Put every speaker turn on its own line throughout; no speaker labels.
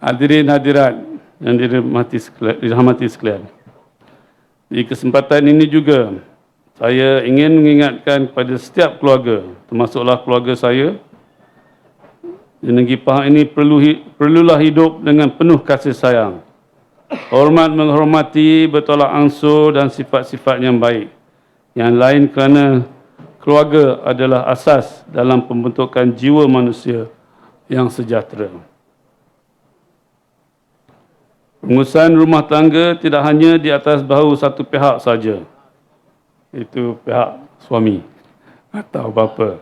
Hadirin hadirat yang dirahmati sekalian. Di kesempatan ini juga saya ingin mengingatkan kepada setiap keluarga, termasuklah keluarga saya, di negeri Pahang ini perlulah hidup dengan penuh kasih sayang, hormat menghormati, bertolak ansur dan sifat-sifat yang baik. Yang lain kerana keluarga adalah asas dalam pembentukan jiwa manusia yang sejahtera. Pengurusan rumah tangga tidak hanya di atas bahu satu pihak saja, itu pihak suami atau bapa.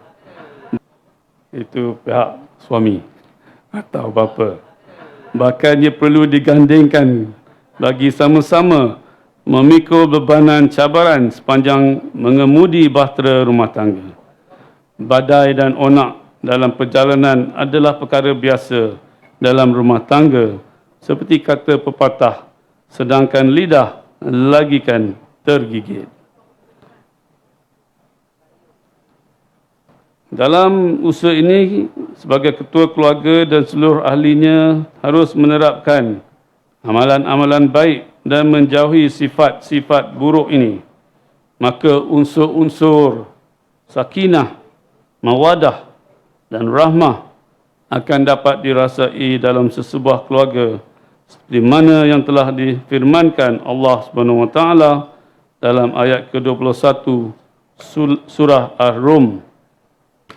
Itu pihak suami atau bapa. Bahkan ia perlu digandingkan bagi sama-sama memikul bebanan cabaran sepanjang mengemudi bahtera rumah tangga. Badai dan onak dalam perjalanan adalah perkara biasa dalam rumah tangga, seperti kata pepatah, sedangkan lidah lagikan tergigit. Dalam usaha ini, sebagai ketua keluarga dan seluruh ahlinya harus menerapkan amalan-amalan baik dan menjauhi sifat-sifat buruk ini. Maka unsur-unsur sakinah, mawadah dan rahmah akan dapat dirasai dalam sesebuah keluarga, seperti mana yang telah difirmankan Allah Subhanahu wa taala dalam ayat ke-21 surah Ar-Rum.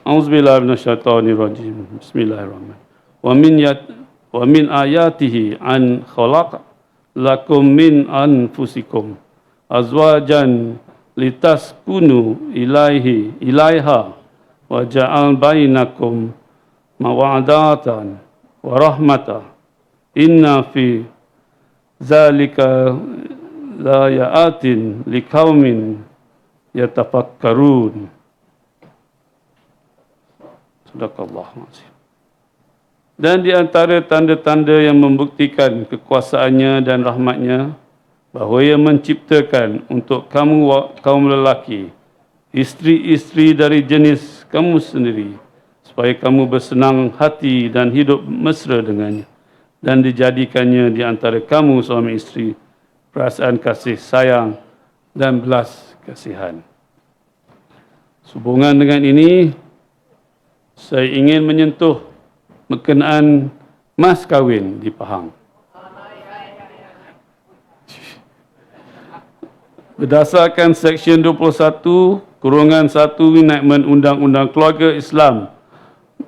A'udzubillahi minasyaitonirrajim. Bismillahirrahmanirrahim. Wa min ayatihi an khalaqa lakum min anfusikum azwajan litaskunu ilaiha wa ja'al bainakum mawadatan wa rahmata inna fi zalika la ya'atin liqaumin yatafakkarun. Sadaqallahu azim. Dan di antara tanda-tanda yang membuktikan kekuasaannya dan rahmatnya, bahawa ia menciptakan untuk kamu kaum lelaki isteri-isteri dari jenis kamu sendiri, supaya kamu bersenang hati dan hidup mesra dengannya, dan dijadikannya di antara kamu suami isteri perasaan kasih sayang dan belas kasihan. Sehubungan dengan ini, saya ingin menyentuh berkenaan mas kahwin di Pahang. Berdasarkan Seksyen 21/1 Enactment Undang-Undang Keluarga Islam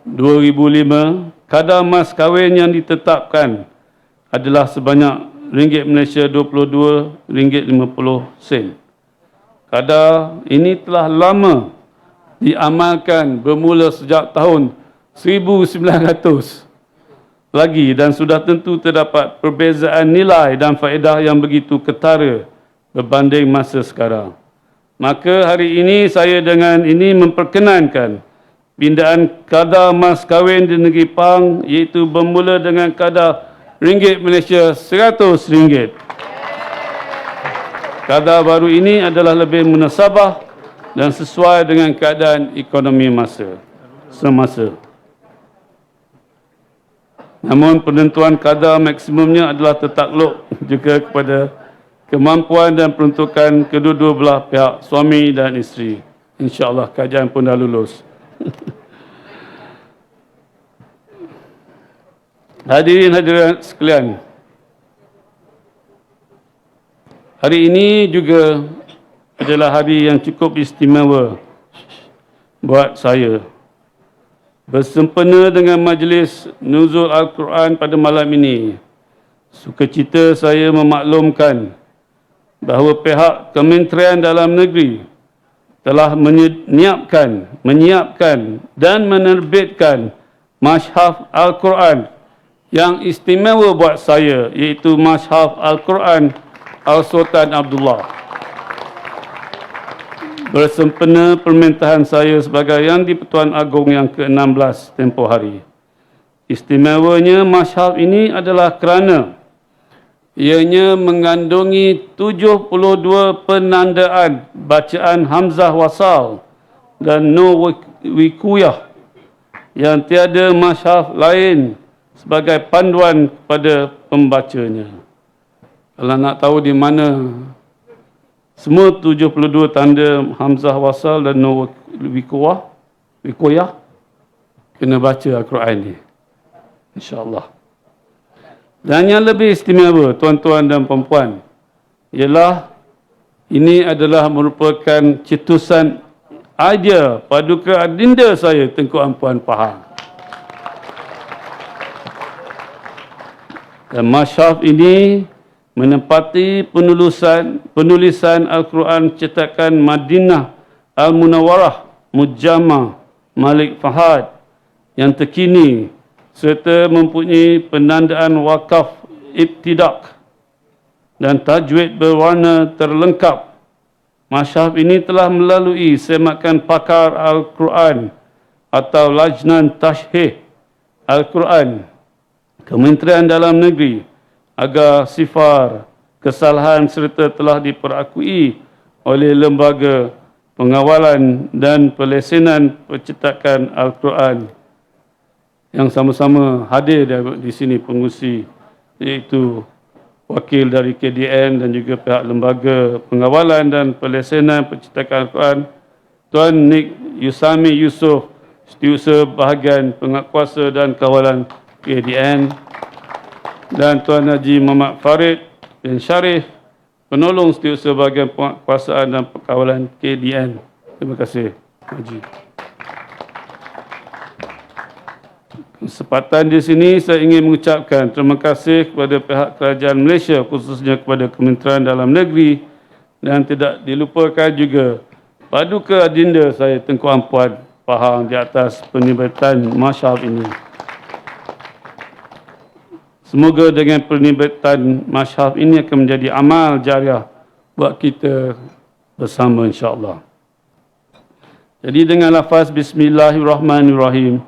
2005, kadar mas kahwin yang ditetapkan adalah sebanyak ringgit Malaysia RM22.50. Kadar ini telah lama diamalkan bermula sejak tahun 1900 lagi, dan sudah tentu terdapat perbezaan nilai dan faedah yang begitu ketara berbanding masa sekarang. Maka hari ini saya dengan ini memperkenankan pindaan kadar mas kahwin di negeri Pahang, iaitu bermula dengan kadar ringgit Malaysia RM100. Kadar baru ini adalah lebih munasabah dan sesuai dengan keadaan ekonomi semasa. Namun penentuan kadar maksimumnya adalah tertakluk juga kepada kemampuan dan peruntukan kedua-dua belah pihak, suami dan isteri. InsyaAllah kajian pun dah lulus. Hadirin hadirat sekalian, hari ini juga adalah hari yang cukup istimewa buat saya. Bersempena dengan majlis nuzul Al-Quran pada malam ini, sukacita saya memaklumkan bahawa pihak Kementerian Dalam Negeri telah menyiapkan dan menerbitkan Mashaf Al-Quran yang istimewa buat saya, iaitu Mashaf Al-Quran Al-Sultan Abdullah. Bersempena permintaan saya sebagai Yang di-Pertuan Agong yang ke-16 tempoh hari. Istimewanya Mashaf ini adalah kerana ianya mengandungi 72 penandaan bacaan Hamzah Wasal dan Nun Wikuyah yang tiada Mashaf lain sebagai panduan kepada pembacanya. Kalau nak tahu di mana semua 72 tanda Hamzah wasal dan Nun wikoyah, kena baca Al-Quran ni, insya-Allah. Dan yang lebih istimewa, tuan-tuan dan puan-puan, ialah ini adalah merupakan cetusan idea paduka adinda saya Tengku Ampuan Pahang. Dan masyhaf ini menempati penulisan Al-Quran cetakan Madinah Al-Munawwarah Mujamma Malik Fahad yang terkini serta mempunyai penandaan wakaf ibtidak dan tajwid berwarna terlengkap. Masyhaf ini telah melalui semakan pakar Al-Quran atau Lajnan Tashhih Al-Quran Kementerian Dalam Negeri agar sifar kesalahan serta telah diperakui oleh Lembaga Pengawalan dan Pelesenan Percetakan Al-Quran yang sama-sama hadir di sini pengurusi, iaitu wakil dari KDN dan juga pihak Lembaga Pengawalan dan Pelesenan Percetakan Al-Quran, Tuan Nik Yusami Yusof, Setiausaha Bahagian Penguatkuasa dan Kawalan KDN, dan Tuan Haji Muhammad Farid bin Sharif, Penolong Setiausaha Bahagian Penguatkuasaan dan Kawalan KDN. Terima kasih, Haji. Kesempatan di sini saya ingin mengucapkan terima kasih kepada pihak kerajaan Malaysia, khususnya kepada Kementerian Dalam Negeri, dan tidak dilupakan juga paduka adinda saya Tengku Ampuan Pahang di atas penerbitan masyhaf ini. Semoga dengan penerbitan masyhaf ini akan menjadi amal jariah buat kita bersama, insya-Allah. Jadi dengan lafaz Bismillahirrahmanirrahim,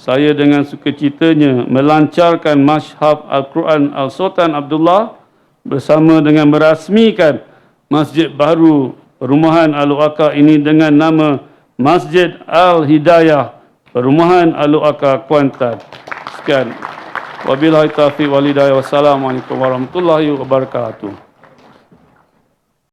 saya dengan sukacitanya melancarkan masyhaf Al-Quran Al-Sultan Abdullah bersama dengan merasmikan masjid baru Perumahan Al-Uqaqah ini dengan nama Masjid Al-Hidayah Perumahan Al-Uqaqah Kuantan. Sekian. Wabillahi taufiq wal hidayah. Wassalamualaikum warahmatullahi wabarakatuh.